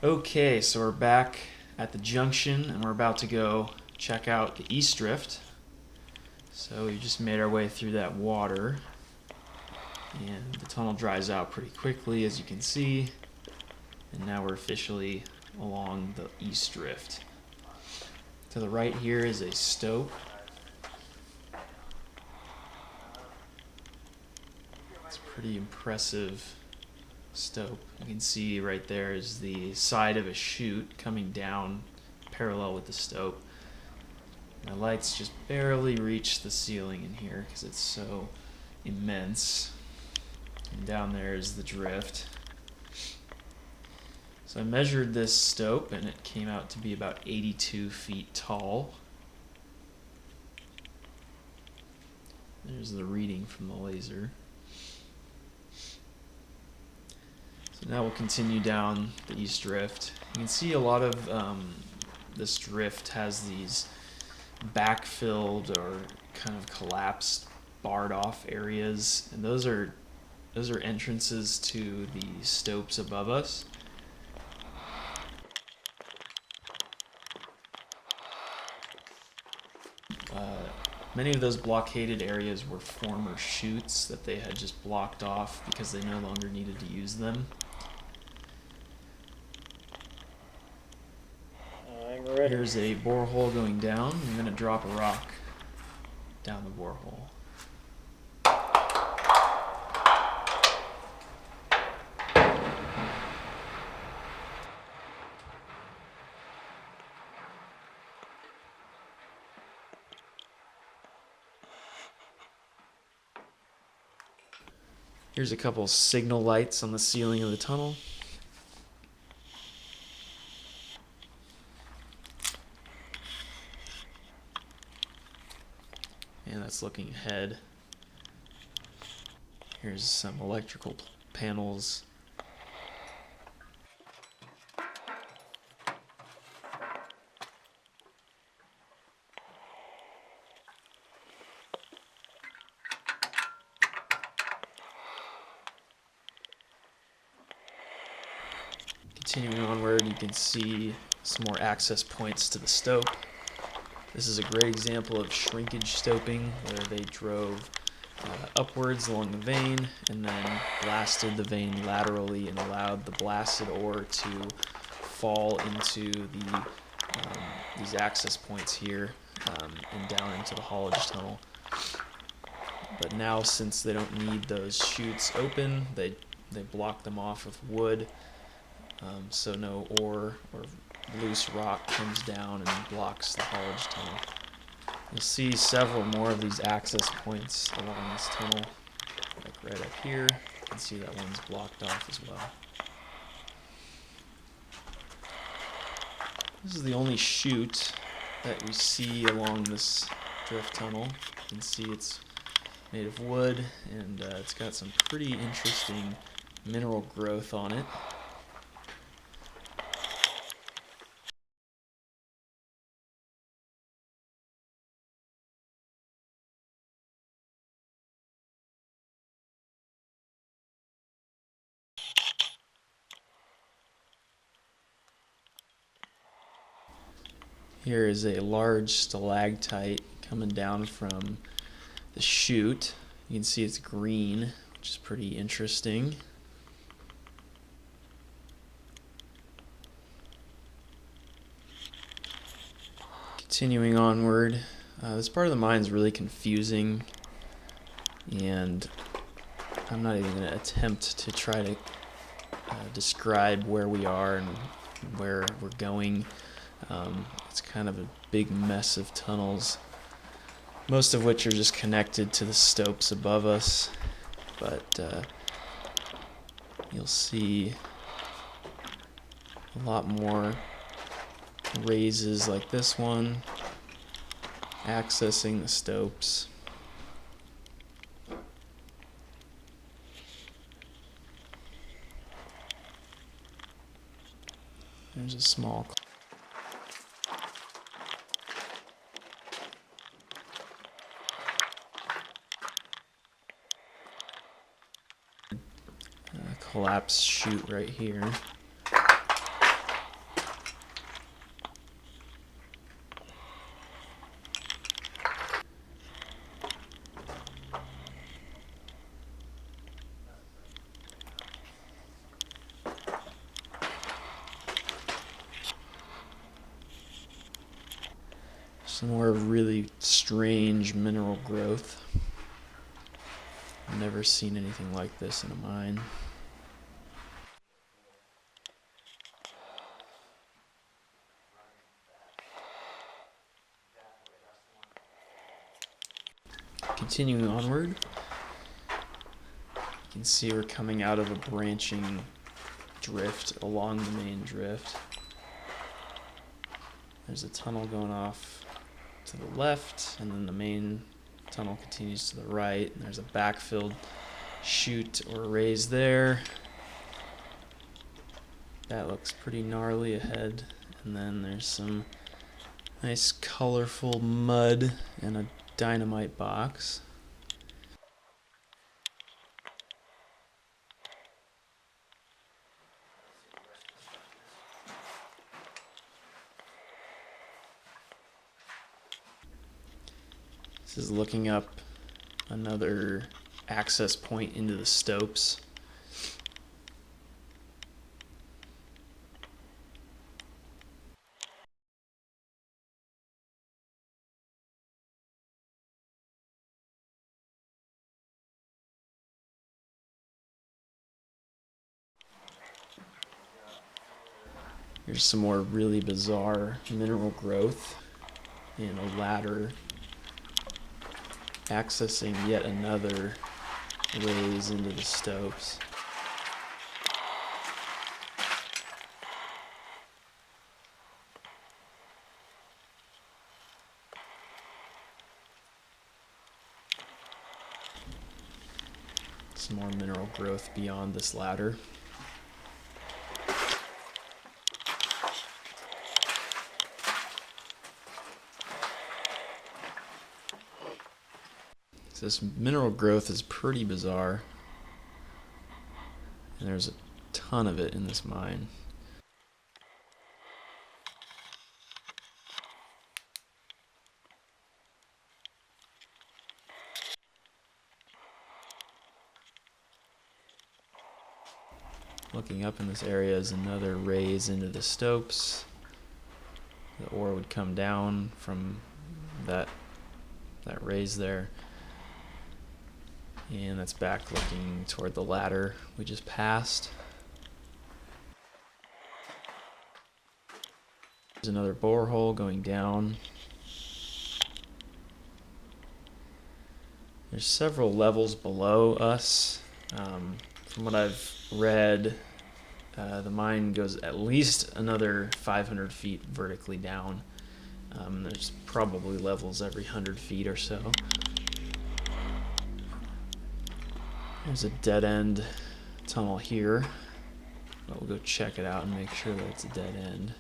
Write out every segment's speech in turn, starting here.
Okay, so we're back at the junction and we're about to go check out the east drift. So we just made our way through that water and the tunnel dries out pretty quickly, as you can see, and now we're officially along the east drift. To the right here is a stope. It's a pretty impressive stope. You can see right there is the side of a chute coming down parallel with the stope. My lights just barely reach the ceiling in here because it's so immense. And down there is the drift. So I measured this stope and it came out to be about 82 feet tall. There's the reading from the laser. So now we'll continue down the east drift. You can see a lot of this drift has these backfilled or kind of collapsed, barred off areas, and those are entrances to the stopes above us. Many of those blockaded areas were former chutes that they had just blocked off because they no longer needed to use them. Here's a borehole going down. I'm going to drop a rock down the borehole. Here's a couple signal lights on the ceiling of the tunnel. And that's looking ahead. Here's some electrical panels. Continuing onward, you can see some more access points to the stope. This is a great example of shrinkage stoping, where they drove upwards along the vein and then blasted the vein laterally and allowed the blasted ore to fall into these access points here and down into the haulage tunnel. But now, since they don't need those chutes open, they block them off with wood, so no ore or loose rock comes down and blocks the haulage tunnel. You'll see several more of these access points along this tunnel, like right up here. You can see that one's blocked off as well. This is the only chute that we see along this drift tunnel. You can see it's made of wood and it's got some pretty interesting mineral growth on it. Here is a large stalactite coming down from the chute. You can see it's green, which is pretty interesting. Continuing onward, this part of the mine is really confusing, and I'm not even going to attempt to try to describe where we are and where we're going. It's kind of a big mess of tunnels, most of which are just connected to the stopes above us, but you'll see a lot more raises like this one accessing the stopes. There's a small collapse chute right here. Some more really strange mineral growth. I've never seen anything like this in a mine. Continuing onward, you can see we're coming out of a branching drift along the main drift. There's a tunnel going off to the left, and then the main tunnel continues to the right, and there's a backfilled chute or raise there. That looks pretty gnarly ahead, and then there's some nice colorful mud and a dynamite box. This is looking up another access point into the stopes. Here's some more really bizarre mineral growth in a ladder accessing yet another raise into the stopes. Some more mineral growth beyond this ladder. So this mineral growth is pretty bizarre, and there's a ton of it in this mine. Looking up in this area is another raise into the stopes. The ore would come down from that raise there. And that's back looking toward the ladder we just passed. There's another borehole going down. There's several levels below us. From what I've read, the mine goes at least another 500 feet vertically down. There's probably levels every 100 feet or so. There's a dead-end tunnel here, but we'll go check it out and make sure that it's a dead end.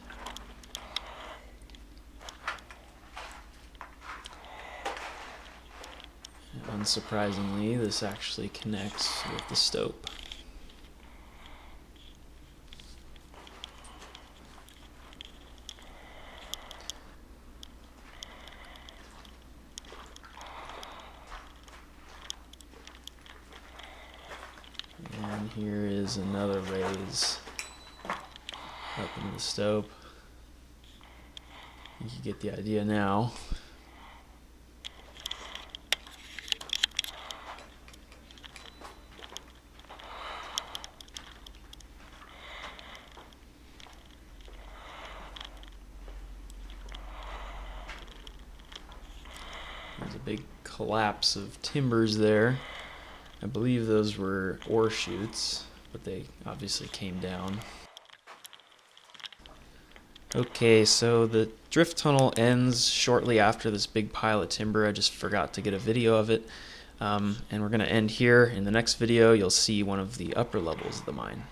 And unsurprisingly, this actually connects with the stope. And here is another raise up into the stope. You can get the idea now. There's a big collapse of timbers there. I believe those were ore chutes, but they obviously came down. Okay, so the drift tunnel ends shortly after this big pile of timber. I just forgot to get a video of it. And we're going to end here. In the next video, you'll see one of the upper levels of the mine.